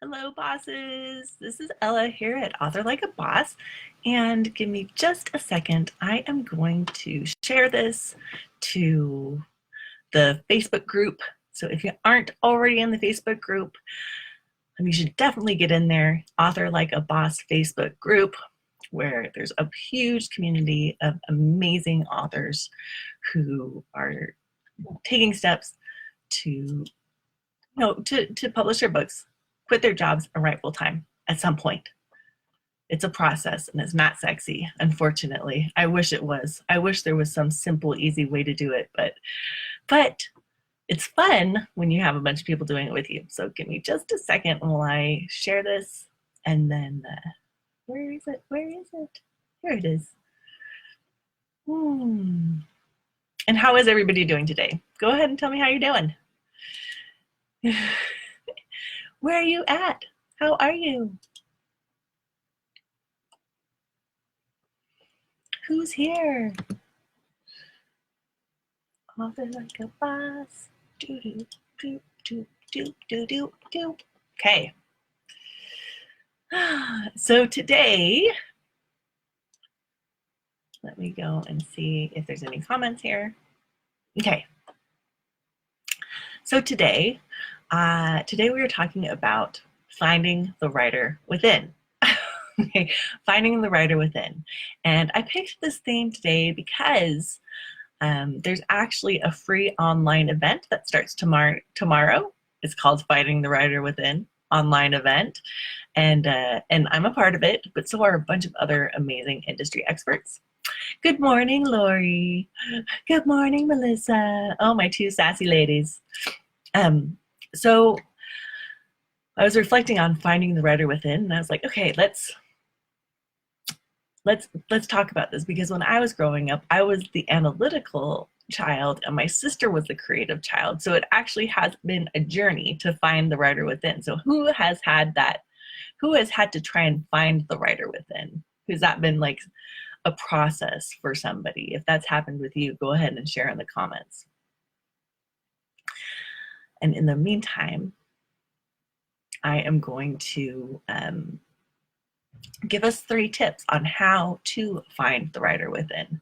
Hello, bosses. This is Ella here at Author Like a Boss. And give me just a second. I am going to share this to the Facebook group. So if you aren't already in the Facebook group, you should definitely get in there. Author Like a Boss Facebook group, where there's a huge community of amazing authors who are taking steps to publish their books, quit their jobs, and write full time at some point. It's a process and it's not sexy, unfortunately. I wish it was. I wish there was some simple, easy way to do it, but it's fun when you have a bunch of people doing it with you. So give me just a second while I share this, and then where is it? Where is it? Here it is. And how is everybody doing today? Go ahead and tell me how you're doing. Where are you at? How are you? Who's here? Author Like a Boss. Do do do do do do do do. Okay. So today, let me go and see if there's any comments here. Okay. So today we are talking about finding the writer within. Okay, finding the writer within. And I picked this theme today because there's actually a free online event that starts tomorrow. It's called Finding the Writer Within online event. And I'm a part of it, but so are a bunch of other amazing industry experts. Good morning, Lori. Good morning, Melissa. Oh, my two sassy ladies. So I was reflecting on finding the writer within, and I was like, okay, let's talk about this, because when I was growing up, I was the analytical child and my sister was the creative child. So it actually has been a journey to find the writer within. So who has had to try and find the writer within? Has that been like a process for somebody? If that's happened with you, go ahead and share in the comments. And in the meantime, I am going to give us 3 tips on how to find the writer within.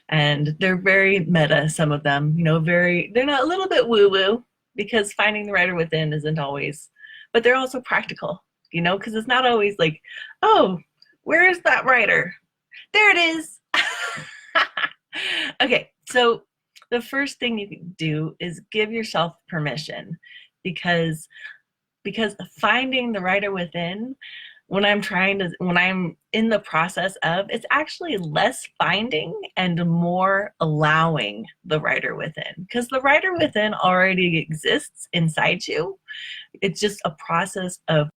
And they're very meta, some of them, they're not a little bit woo-woo, because finding the writer within isn't always, but they're also practical, because it's not always like, oh, where is that writer? There it is. Okay, so the first thing you can do is give yourself permission, because finding the writer within, when I'm in the process of, it's actually less finding and more allowing the writer within, because the writer within already exists inside you. It's just a process of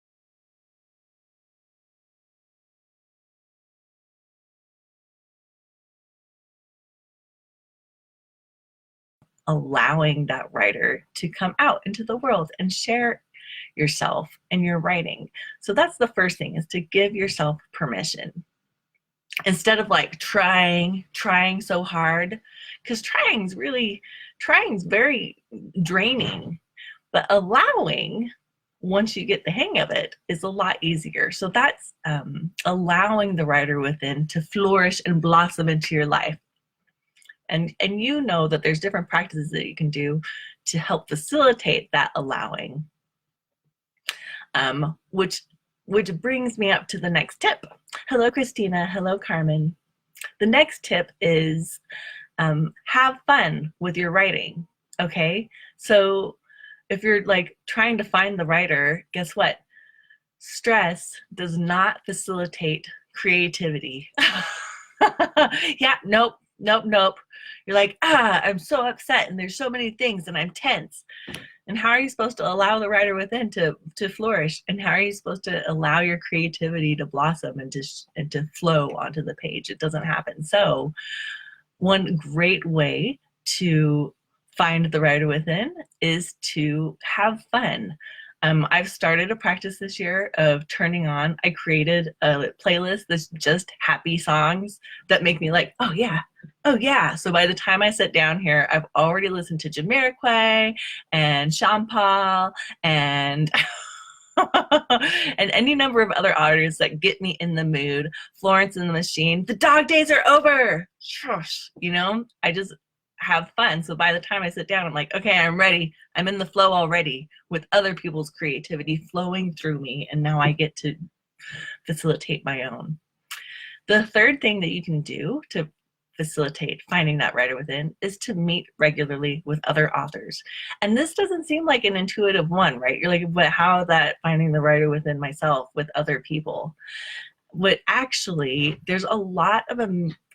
allowing that writer to come out into the world and share yourself and your writing. So that's the first thing, is to give yourself permission. Instead of like trying so hard, because trying's very draining, but allowing, once you get the hang of it, is a lot easier. So that's allowing the writer within to flourish and blossom into your life. And that there's different practices that you can do to help facilitate that allowing, which brings me up to the next tip. Hello, Christina. Hello, Carmen. The next tip is have fun with your writing. Okay, so if you're like trying to find the writer, guess what? Stress does not facilitate creativity. Yeah, nope. You're like, I'm so upset and there's so many things and I'm tense. And how are you supposed to allow the writer within to flourish? And how are you supposed to allow your creativity to blossom and to flow onto the page? It doesn't happen. So one great way to find the writer within is to have fun. I've started a practice this year of I created a playlist that's just happy songs that make me like, oh yeah. So by the time I sit down here, I've already listened to Jamiroquai and Sean Paul and and any number of other authors that get me in the mood. Florence and the Machine, the dog days are over. Shush, you know, I just have fun. So by the time I sit down, I'm like, okay, I'm ready. I'm in the flow already with other people's creativity flowing through me. And now I get to facilitate my own. The third thing that you can do to facilitate finding that writer within is to meet regularly with other authors. And this doesn't seem like an intuitive one, right? You're like, but how is that finding the writer within myself with other people? But actually, there's a lot of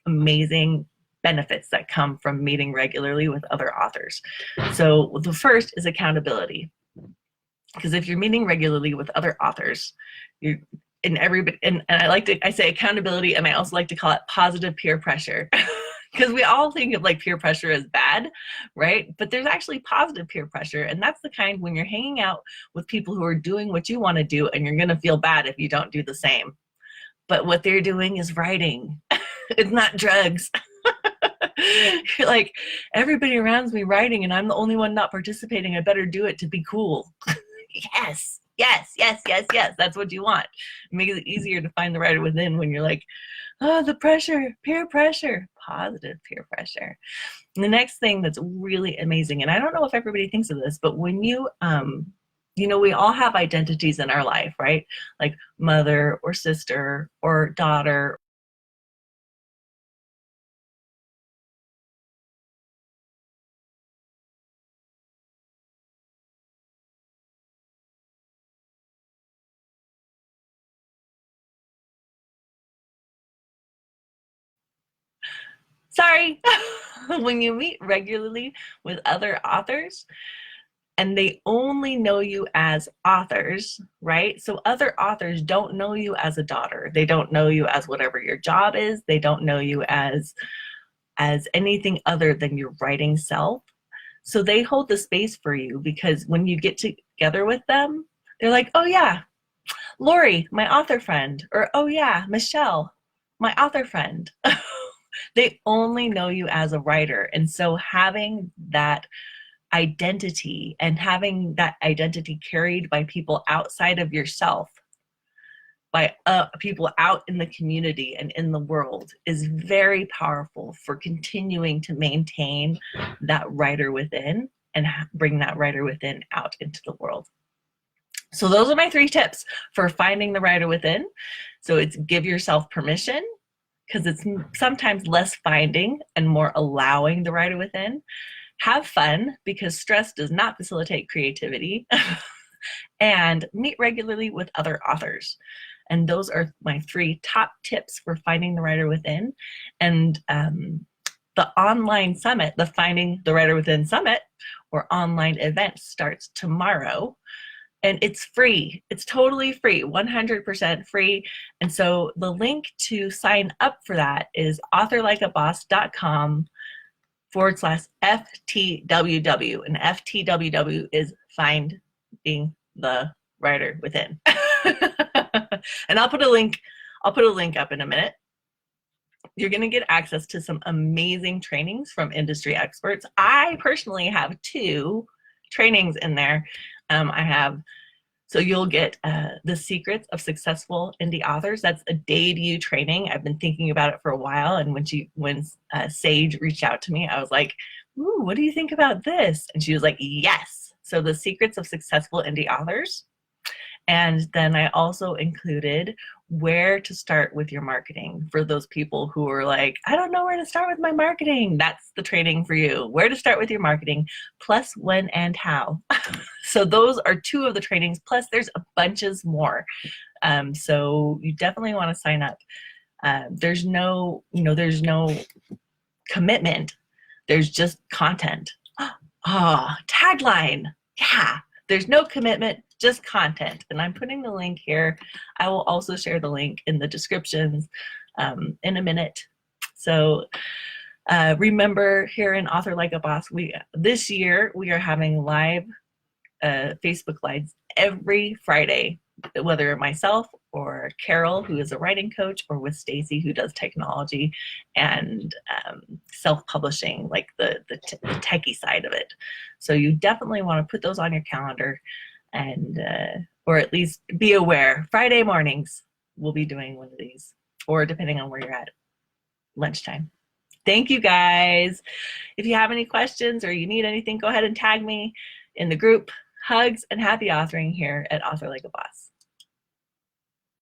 amazing benefits that come from meeting regularly with other authors. So the first is accountability. Because if you're meeting regularly with other authors, you're and everybody, and I say accountability, and I also like to call it positive peer pressure. Because we all think of like peer pressure as bad, right? But there's actually positive peer pressure, and that's the kind when you're hanging out with people who are doing what you want to do, and you're going to feel bad if you don't do the same. But what they're doing is writing. It's not drugs. You're like, everybody around me writing, and I'm the only one not participating. I better do it to be cool. Yes. Yes, yes, yes, yes. That's what you want. It makes it easier to find the writer within when you're like, oh, the pressure, peer pressure, positive peer pressure. And the next thing that's really amazing, and I don't know if everybody thinks of this, but when you know, we all have identities in our life, right? Like mother or sister or daughter. Sorry. When you meet regularly with other authors, and they only know you as authors, right? So other authors don't know you as a daughter. They don't know you as whatever your job is. They don't know you as anything other than your writing self. So they hold the space for you, because when you get together with them, they're like, oh yeah, Lori, my author friend, or oh yeah, Michelle, my author friend. They only know you as a writer. And so having that identity and having that identity carried by people outside of yourself, by people out in the community and in the world, is very powerful for continuing to maintain that writer within and bring that writer within out into the world. So those are my 3 tips for finding the writer within. So it's give yourself permission, because it's sometimes less finding and more allowing the writer within. Have fun, because stress does not facilitate creativity. And meet regularly with other authors. And those are my 3 top tips for finding the writer within. And the online summit, the Finding the Writer Within Summit, or online event, starts tomorrow. And it's free. It's totally free, 100% free. And so the link to sign up for that is authorlikeaboss.com/FTWW. And FTWW is find being the writer within. And I'll put a link up in a minute. You're going to get access to some amazing trainings from industry experts. I personally have 2 trainings in there. So you'll get The Secrets of Successful Indie Authors. That's a debut training. I've been thinking about it for a while, and when Sage reached out to me, I was like, ooh, what do you think about this? And she was like, yes. So The Secrets of Successful Indie Authors. And then I also included where to start with your marketing for those people who are like, I don't know where to start with my marketing. That's the training for you. Where to start with your marketing, plus when and how. So those are 2 of the trainings, plus there's a bunches more. So you definitely want to sign up. There's no commitment. There's just content. Tagline. Yeah. There's no commitment, just content. And I'm putting the link here. I will also share the link in the descriptions in a minute. So remember, here in Author Like a Boss, this year we are having live Facebook Lives every Friday, whether myself or Carol, who is a writing coach, or with Stacy, who does technology and self-publishing, like the techie side of it. So you definitely want to put those on your calendar, and or at least be aware. Friday mornings, we'll be doing one of these, or depending on where you're at, lunchtime. Thank you guys. If you have any questions or you need anything, go ahead and tag me in the group. Hugs and happy authoring here at Author Like a Boss.